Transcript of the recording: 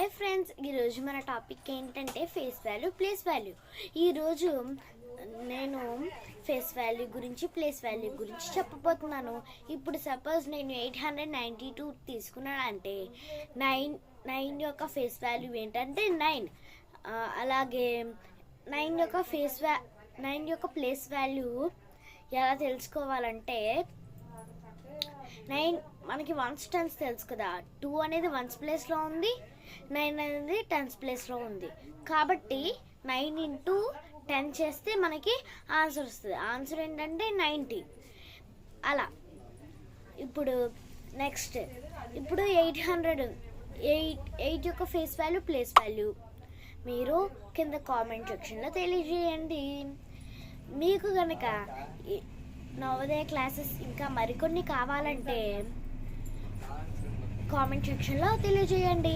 Hi friends, ఈరోజు మన topic ఏంటంటే ఫేస్ వాల్యూ, ప్లేస్ వాల్యూ. ఈరోజు నేను ఫేస్ వాల్యూ గురించి, ప్లేస్ వాల్యూ గురించి చెప్పబోతున్నాను. ఇప్పుడు సపోజ్ నేను 892 తీసుకున్నానంటే నైన్ యొక్క ఫేస్ వాల్యూ ఏంటంటే 9. అలాగే 9 యొక్క ప్లేస్ వాల్యూ ఎలా తెలుసుకోవాలంటే 9 మనకి వన్స్ టెన్స్ తెలుసు కదా. 2 అనేది వన్స్ ప్లేస్లో ఉంది, 9 అనేది టెన్స్ ప్లేస్లో ఉంది. కాబట్టి 9 ఇంటూ 10 చేస్తే మనకి ఆన్సర్ వస్తుంది. ఆన్సర్ ఏంటంటే 90. అలా ఇప్పుడు నెక్స్ట్, ఇప్పుడు 8 యొక్క ఫేస్ వాల్యూ, ప్లేస్ వాల్యూ మీరు కింద కామెంట్ సెక్షన్లో తెలియజేయండి. మీకు కనుక నవోదయ క్లాసెస్ ఇంకా మరికొన్ని కావాలంటే కామెంట్ సెక్షన్లో తెలియజేయండి.